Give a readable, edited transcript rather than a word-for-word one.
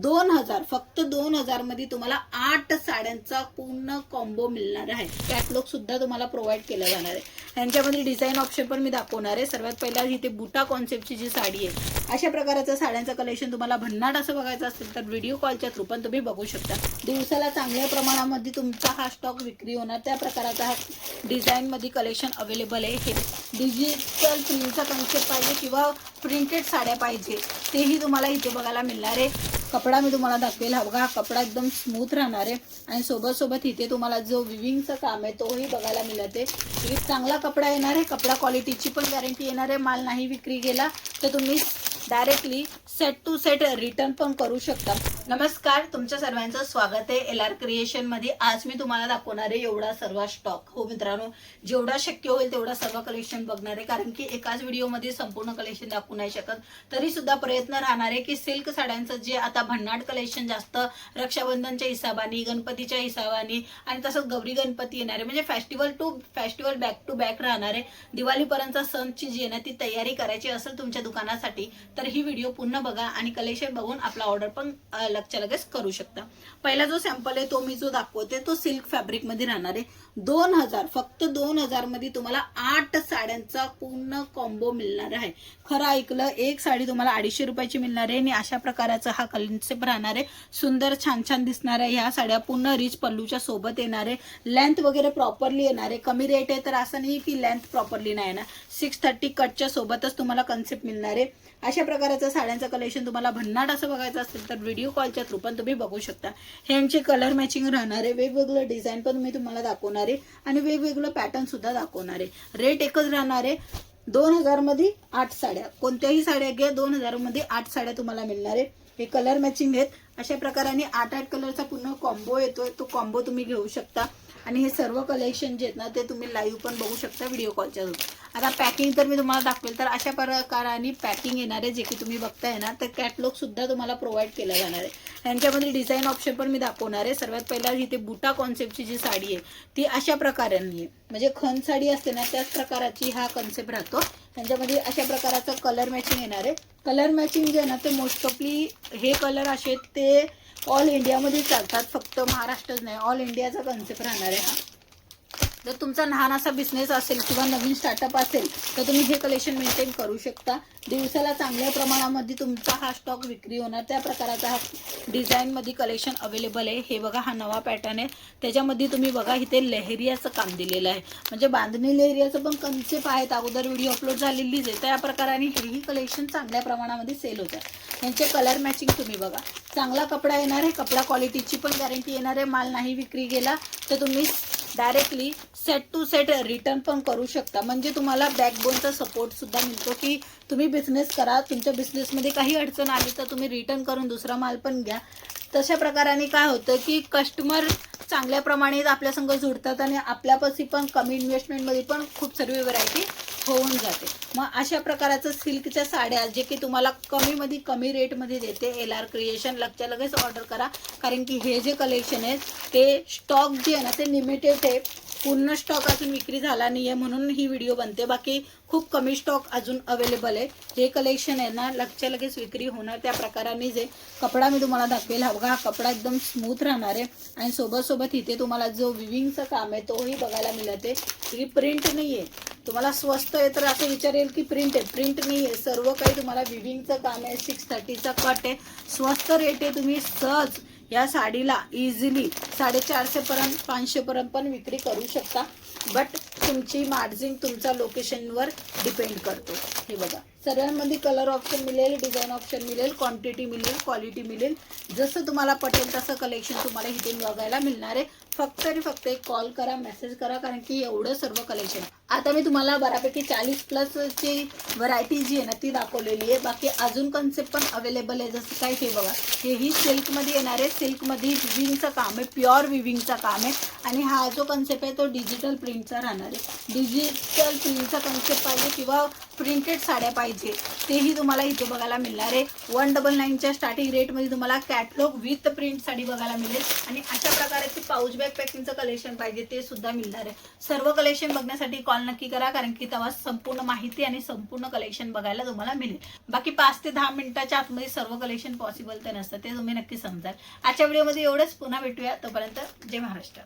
2000 फक्त 2000 मध्ये तुम्हाला 8 साड्यांचा पूर्ण कॉम्बो मिळणार आहे। कॅटलॉग सुद्धा तुम्हाला प्रोव्हाइड केला जाणार आहे। ह्यांच्यामध्ये डिझाईन ऑप्शन पण मी दाखवणार आहे। सर्वात पहिला इथे बुटा कॉन्सेप्टची जी साडी आहे, अशा प्रकारचं साड्यांचं कलेक्शन तुम्हाला भन्नाट असं बघायचं असेल तर व्हिडिओ कॉलच्या थ्रू पण तुम्ही बघू शकता। दिवसाला चांगल्या प्रमाणामध्ये तुमचा हा स्टॉक विक्री होणार, त्या प्रकाराचा हा डिझाईन मध्ये कलेक्शन अवेलेबल आहे। हे डिजिटल प्रिंटचा कॉन्सेप्ट पाहिजे किंवा प्रिंटेड साड्या पाहिजे तेही तुम्हाला इथे बघायला मिळणार आहे। कपडा मी तुम्हाला दाखवेल, हा बघा, हा कपडा एकदम स्मूथ राहणार आहे आणि सोबत सोबत इथे तुम्हाला जो विविंगचं काम आहे तोही बघायला मिळते। चांगला कपडा येणार आहे, कपडा क्वालिटीची पण गॅरंटी येणार आहे। माल नाही विक्री गेला तर तुम्ही directly set to set return पण करू शकता। नमस्कार, तुमच्या सर्वांचं स्वागत आहे LR क्रिएशन मध्ये। आज मी तुम्हाला दाखवणार आहे एवढा सर्व स्टॉक। हो मित्रांनो, जेवढा शक्य होईल तेवढा सर्व कलेक्शन बघणार आहे, कारण की एकाच व्हिडिओ मध्ये संपूर्ण कलेक्शन दाखवू नाही शकत। तरी सुद्धा प्रयत्न राहणार आहे की सिल्क साड्यांचं जे आता भन्नाट कलेक्शन जास्त रक्षाबंधनच्या हिसाबाने, गणपतीच्या हिसाबाने आणि तसंच गौरी गणपती येणार आहे, म्हणजे festival to festival back to back राहणार आहे। दिवाळीपर्यंत सणची जी आहे ना ती तयारी करायची असेल तुमच्या दुकानासाठी तर ही व्हिडिओ पूर्ण बघा आणि कलेक्शन बघून आपला ऑर्डर पण लगेच करू शकता। पहिला जो सॅम्पल आहे तो मी जो दाखवते तो सिल्क फॅब्रिक मध्ये राहणार आहे। 2000 फक्त 2000 मध्ये तुम्हाला 8 साड्यांचा पूर्ण कॉम्बो मिळणार आहे। खरं ऐकलं, एक साडी तुम्हाला 250 रुपयाची मिळणार आहे आणि अशा प्रकारचा हा कॉन्सेप्ट राहणार आहे। सुंदर छान छान दिसणार आहे। ह्या साड्या पूर्ण रिच पल्लूच्या सोबत येणार आहे। लेंथ वगैरे प्रॉपरली येणार आहे। कमी रेट आहे तर असं नाही की लेंथ प्रॉपरली नाही येणार। 630 कटच्या सोबतच तुम्हाला कॉन्सेप्ट मिळणार आहे। अशा प्रकारचं साड्यांचं कलेक्शन तुम्हाला भन्नाट असं बघायचं असेल तर व्हिडिओ कॉलच्या थ्रू पण तुम्ही बघू शकता। ह्यांचे कलर मॅचिंग राहणार आहे, वेगवेगळं डिझाईन पण मी तुम्हाला दाखवणार आहे आणि वेगवेगळं पॅटर्न सुद्धा दाखवणार आहे। रेट एकच राहणार आहे। 2000 मध्ये 8 साड्या, कोणत्याही साड्या घ्या, 2000 मध्ये 8 साड्या तुम्हाला मिळणार आहे। हे कलर मॅचिंग आहेत। अशा प्रकाराने 8 कलरचा पूर्ण कॉम्बो येतोय, तो कॉम्बो तुम्ही घेऊ शकता आणि हे सर्व कलेक्शन जे आहेत ना ते तुम्ही लाईव्ह पण बघू शकता व्हिडिओ कॉलच्या थ्रू। आता पॅकिंग तर मी तुम्हाला दाखवेल, तर अशा प्रकाराने पॅकिंग येणार आहे, जे की तुम्ही बघताय ना, तर कॅटलॉग सुद्धा तुम्हाला प्रोव्हाइड केला जाणार आहे। ह्यांच्यामध्ये डिझाईन ऑप्शन पण मी दाखवणार आहे। सर्वात पहिला इथे बुटा कॉन्सेप्टची जी साडी आहे ती अशा प्रकाराने, म्हणजे खण साडी असते ना त्याच प्रकाराची हा कॉन्सेप्ट राहतो। त्यांच्यामध्ये अशा प्रकारचं कलर मॅचिंग येणार आहे। कलर मॅचिंग जे आहे ना ते मोस्ट ऑफली हे कलर असे ते ऑल इंडियामध्ये चालतात, फक्त महाराष्ट्रच नाही, ऑल इंडियाचा कॉन्सेप्ट राहणार आहे हा। जर तुमचा लहान असा बिझनेस असेल किंवा नवीन स्टार्टअप असेल तर तुम्ही हे कलेक्शन मेंटेन करू शकता। दिवसाला चांगल्या प्रमाणामध्ये तुमचा हा स्टॉक विक्री होणार, त्या प्रकाराचा हा डिझाईन मध्ये कलेक्शन अवेलेबल आहे। हे बघा, हा नवा पॅटर्न आहे। त्याच्यामध्ये तुम्ही बघा इथे लेहरियाचं काम दिलेलं आहे, म्हणजे बांधणी लेहरियाचं पण कन्सेप्ट आहेत, अगोदर व्हिडिओ अपलोड झालेलीच आहे। त्या प्रकाराने हेही कलेक्शन चांगल्या प्रमाणामध्ये सेल होतात। यांचे कलर मॅचिंग तुम्ही बघा, चांगला कपडा येणार आहे, कपडा क्वालिटीची पण गॅरंटी येणार आहे। माल नाही विक्री गेला तर तुम्ही directly set to set return पण करू शकता, म्हणजे तुम्हाला बॅकबोनचा सपोर्ट सुद्धा मिळतो की तुम्ही बिझनेस करा, तुमच्या बिझनेसमध्ये काही अडचण आली तर तुम्ही रिटर्न करून दुसरा माल पण घ्या। तशा प्रकाराने काय होतं की कस्टमर चांगल्या प्रमाणे आपल्या संग जुडतात आणि आपल्यापाशी पण कमी इन्व्हेस्टमेंटमध्ये पण खूप सर्व व्हरायटी होऊन जाते। मग अशा प्रकारचं सिल्कच्या साड्या जे की तुम्हाला कमीमध्ये कमी रेटमध्ये देते LR क्रिएशन, लगेच ऑर्डर करा, कारण की हे जे कलेक्शन आहे ते स्टॉक जे आहे ना ते लिमिटेड आहे, पूर्ण स्टॉक अजून विक्री झाला नाही आहे, म्हणून ही व्हिडिओ बनते। बाकी खूप कमी स्टॉक अजून अवेलेबल आहे। हे कलेक्शन आहे ना लगेच विक्री होणार, त्या प्रकाराने जे कपडा मी तुम्हाला दाखवेल, हा बघा, हा कपडा एकदम स्मूथ राहणार आहे आणि सोबत सोबत इथे तुम्हाला जो विविंगचं काम आहे तोही बघायला मिळते। ही प्रिंट नाही आहे, तुम्हाला स्वस्त आहे तर असं विचारेल की प्रिंट आहे, प्रिंट नाही आहे, सर्व काही तुम्हाला विविंगचं काम आहे। 630चा कट आहे, स्वस्त रेट आहे। तुम्ही सहज या साडीला इझिली 450 पर्यंत 500 पर्यंत पण विक्री करू शकता, बट तुमची मार्जिन तुमच्या लोकेशनवर डिपेंड करतो। हे बघा, सर्वांमध्ये कलर ऑप्शन मिळेल, डिझाईन ऑप्शन मिळेल, क्वांटिटी मिळेल, क्वालिटी मिळेल, जसं तुम्हाला पटेल तसं कलेक्शन तुम्हाला इथे बघायला मिळणार आहे। फक्त आणि फक्त एक कॉल करा, मेसेज करा, कारण की एवढं सर्व कलेक्शन। आता मी तुम्हाला बऱ्यापैकी 40+ व्हरायटी जी आहे ना ती दाखवलेली आहे। बाकी अजून कॉन्सेप्ट पण अवेलेबल आहे, जसं काय हे बघा, हेही सिल्कमध्ये येणार आहे। सिल्कमध्ये विविंगचं काम आहे, प्युअर विविंगचं काम आहे आणि हा जो कॉन्सेप्ट आहे तो डिजिटल प्रिंटचा राहणार आहे। डिजिटल प्रिंटचा कॉन्सेप्ट पाहिजे किंवा प्रिंटेड साड्या पाहिजे तेही तुम्हाला इथे बघायला मिळणार आहे। 199च्या स्टार्टिंग रेटमध्ये तुम्हाला कॅटलॉग विथ प्रिंट साडी बघायला मिळेल आणि अशा प्रकारचे पाऊच बॅग पॅकिंगचं कलेक्शन पाहिजे ते सुद्धा मिळणार आहे। सर्व कलेक्शन बघण्यासाठी कॉल कॉल नक्की करा, कारण की तेव्हा संपूर्ण माहिती आणि संपूर्ण कलेक्शन बघायला तुम्हाला मिळेल. बाकी 5 ते 10 मिनिटाच्या आतमध्ये सर्व कलेक्शन पॉसिबल तर नसतं, ते तुम्ही नक्की समजाल. आजच्या व्हिडिओमध्ये एवढंच. पुन्हा भेटूया, तोपर्यंत जय महाराष्ट्र.